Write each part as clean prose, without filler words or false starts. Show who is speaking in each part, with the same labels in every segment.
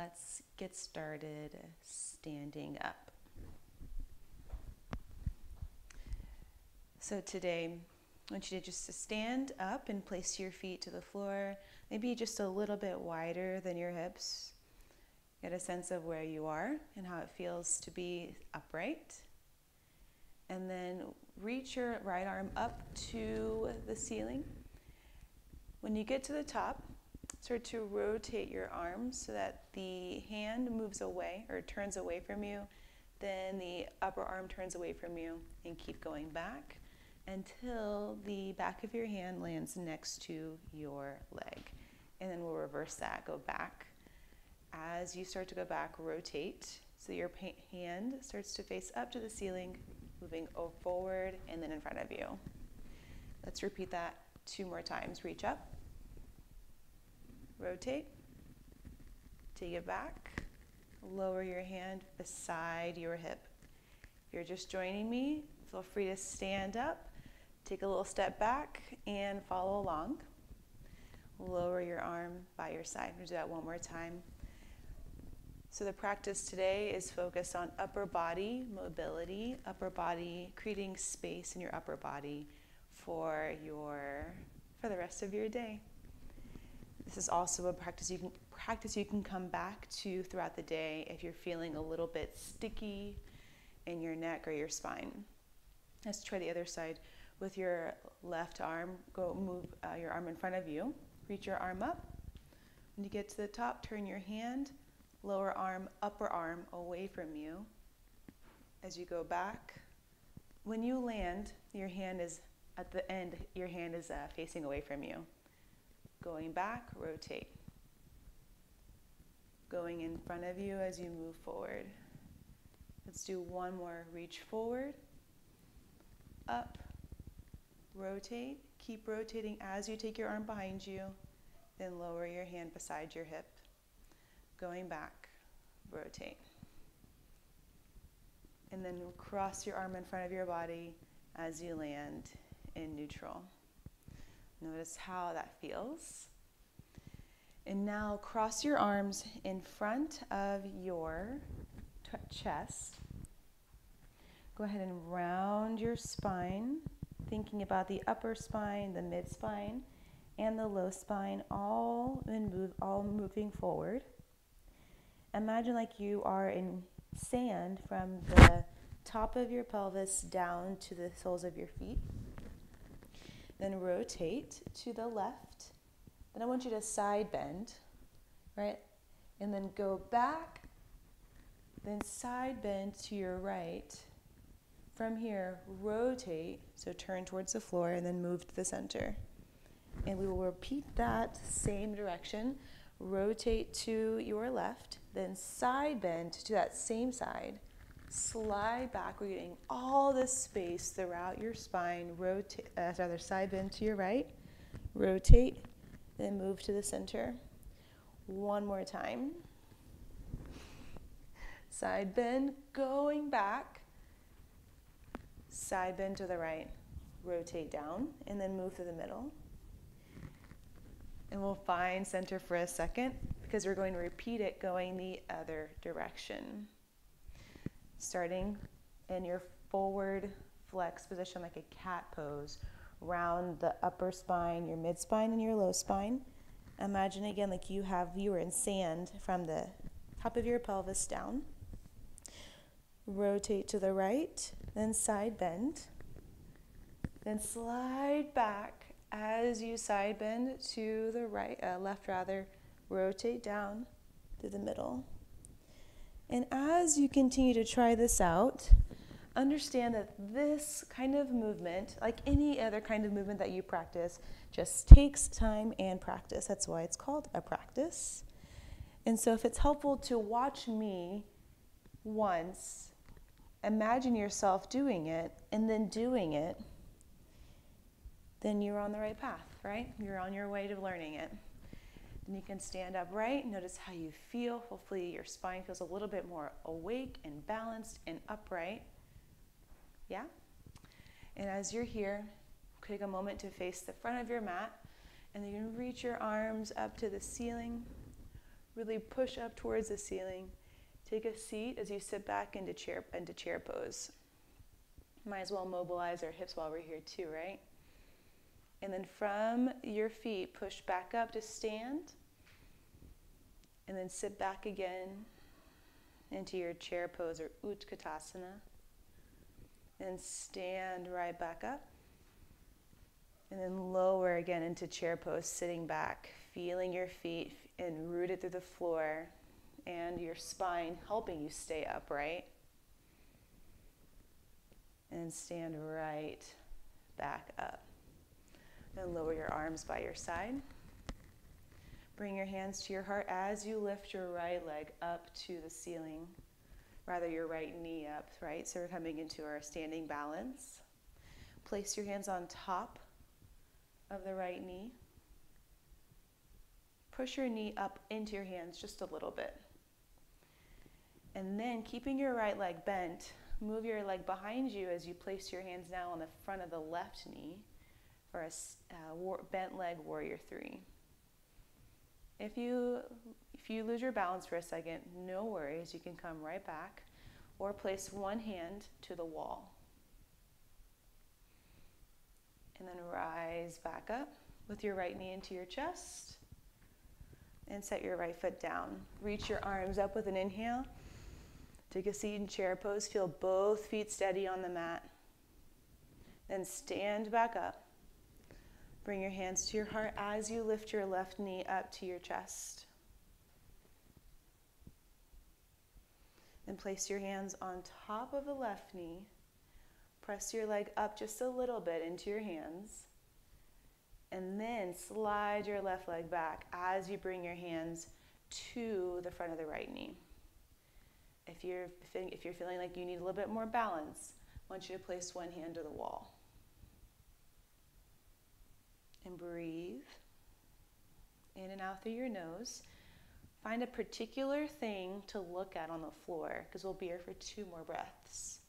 Speaker 1: let's get started standing up. So today, I want you to just stand up and place your feet to the floor, maybe just a little bit wider than your hips. Get a sense of where you are and how it feels to be upright. And then reach your right arm up to the ceiling. When you get to the top, start to rotate your arms so that the hand moves away or turns away from you. Then the upper arm turns away from you, and keep going back until the back of your hand lands next to your leg. And then we'll reverse that, go back. As you start to go back, rotate so your hand starts to face up to the ceiling, moving forward and then in front of you. Let's repeat that 2 more times. Reach up, rotate, take it back, lower your hand beside your hip. If you're just joining me, feel free to stand up, take a little step back, and follow along. Lower your arm by your side. We'll do that 1 more time. So the practice today is focused on upper body mobility, upper body, creating space in your upper body for the rest of your day. This is also a practice you can come back to throughout the day if you're feeling a little bit sticky in your neck or your spine. Let's try the other side. With your left arm, go move your arm in front of you. Reach your arm up. When you get to the top, turn your hand, lower arm, upper arm away from you. As you go back, when you land, your hand is at the end, your hand is facing away from you. Going back, rotate. Going in front of you as you move forward. Let's do 1 more. Reach forward, up, rotate. Keep rotating as you take your arm behind you. Then lower your hand beside your hip. Going back, rotate. And then cross your arm in front of your body as you land in neutral. Notice how that feels. And now cross your arms in front of your chest. Go ahead and round your spine, thinking about the upper spine, the mid spine, and the low spine, all moving forward. Imagine like you are in sand from the top of your pelvis down to the soles of your feet. Then rotate to the left. Then I want you to side bend, right? And then go back, then side bend to your right. From here, rotate, so turn towards the floor and then move to the center. And we will repeat that same direction. Rotate to your left, then side bend to that same side. Slide back. We're getting all this space throughout your spine. Side bend to your right. Rotate, then move to the center. 1 more time. Side bend, going back. Side bend to the right. Rotate down, and then move to the middle. And we'll find center for a second because we're going to repeat it going the other direction. Starting in your forward flex position like a cat pose, round the upper spine, your mid spine, and your low spine. Imagine again like you were in sand from the top of your pelvis down. Rotate to the right, then side bend. Then slide back as you side bend to the left, rotate down to the middle. And as you continue to try this out, understand that this kind of movement, like any other kind of movement that you practice, just takes time and practice. That's why it's called a practice. And so if it's helpful to watch me once, imagine yourself doing it, and then doing it, then you're on the right path, right? You're on your way to learning it. Then you can stand upright. Notice how you feel. Hopefully your spine feels a little bit more awake and balanced and upright. Yeah? And as you're here, take a moment to face the front of your mat, and then you can reach your arms up to the ceiling. Really push up towards the ceiling. Take a seat as you sit back into chair pose. Might as well mobilize our hips while we're here too, right? And then from your feet, push back up to stand. And then sit back again into your chair pose or Utkatasana. And stand right back up. And then lower again into chair pose, sitting back, feeling your feet and rooted through the floor and your spine helping you stay upright. And stand right back up. Then lower your arms by your side. Bring your hands to your heart as you lift your right leg up to the ceiling. Rather, your right knee up, right? So we're coming into our standing balance. Place your hands on top of the right knee. Push your knee up into your hands just a little bit. And then, keeping your right leg bent, move your leg behind you as you place your hands now on the front of the left knee for a bent leg warrior 3. If you lose your balance for a second, no worries. You can come right back or place one hand to the wall. And then rise back up with your right knee into your chest and set your right foot down. Reach your arms up with an inhale. Take a seat in chair pose. Feel both feet steady on the mat. Then stand back up. Bring your hands to your heart as you lift your left knee up to your chest. Then place your hands on top of the left knee. Press your leg up just a little bit into your hands. And then slide your left leg back as you bring your hands to the front of the right knee. If you're feeling like you need a little bit more balance, I want you to place one hand to the wall. And breathe in and out through your nose. Find a particular thing to look at on the floor, because we'll be here for 2 more breaths.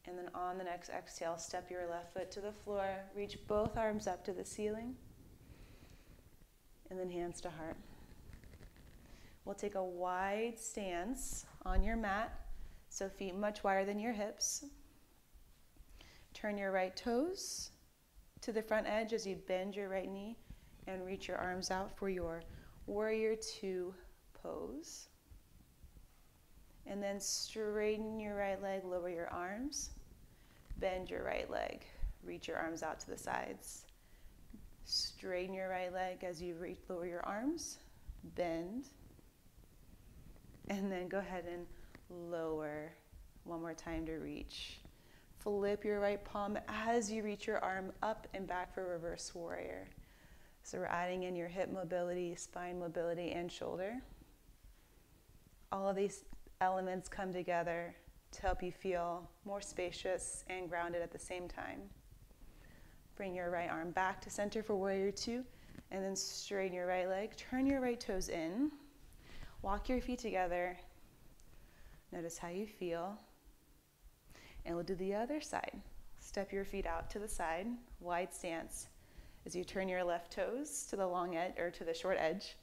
Speaker 1: And then on the next exhale, step your left foot to the floor, reach both arms up to the ceiling, and then hands to heart. We'll take a wide stance on your mat, so feet much wider than your hips. Turn your right toes to the front edge as you bend your right knee and reach your arms out for your warrior 2 pose. And then straighten your right leg, lower your arms. Bend your right leg, reach your arms out to the sides. Straighten your right leg as you lower your arms, bend. And then go ahead and lower one more time to reach. Flip your right palm as you reach your arm up and back for reverse warrior. So we're adding in your hip mobility, spine mobility, and shoulder. All of these elements come together to help you feel more spacious and grounded at the same time. Bring your right arm back to center for warrior 2, and then straighten your right leg. Turn your right toes in. Walk your feet together. Notice how you feel. And we'll do the other side. Step your feet out to the side, wide stance, as you turn your left toes to the long edge or to the short edge.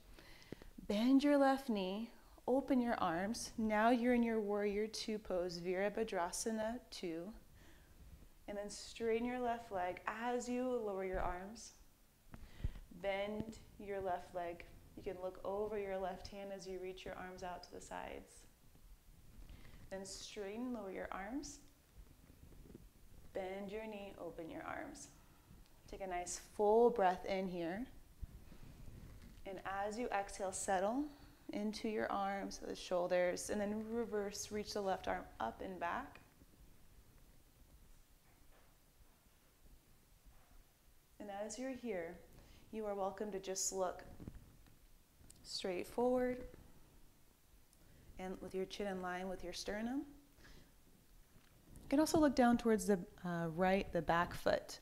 Speaker 1: Bend your left knee. Open your arms. Now you're in your warrior 2 pose, Virabhadrasana 2. And then straighten your left leg as you lower your arms. Bend your left leg. You can look over your left hand as you reach your arms out to the sides. Then straighten, lower your arms. Bend your knee, open your arms. Take a nice full breath in here. And as you exhale, settle into your arms, the shoulders, and then reverse, reach the left arm up and back. And as you're here, you are welcome to just look straight forward and with your chin in line with your sternum. You can also look down towards the the back foot.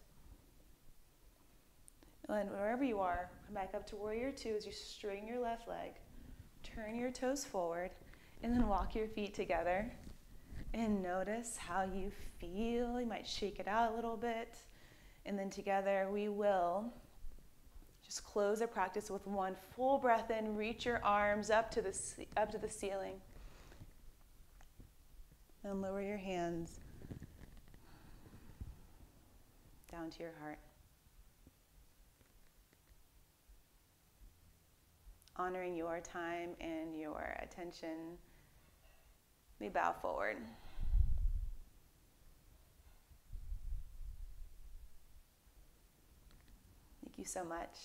Speaker 1: And wherever you are, come back up to warrior 2 as you straighten your left leg. Turn your toes forward and then walk your feet together and notice how you feel. You might shake it out a little bit And then together we will just close our practice with one full breath in. Reach your arms up to the ceiling. And lower your hands down to your heart. Honoring your time and your attention, we bow forward. Thank you so much.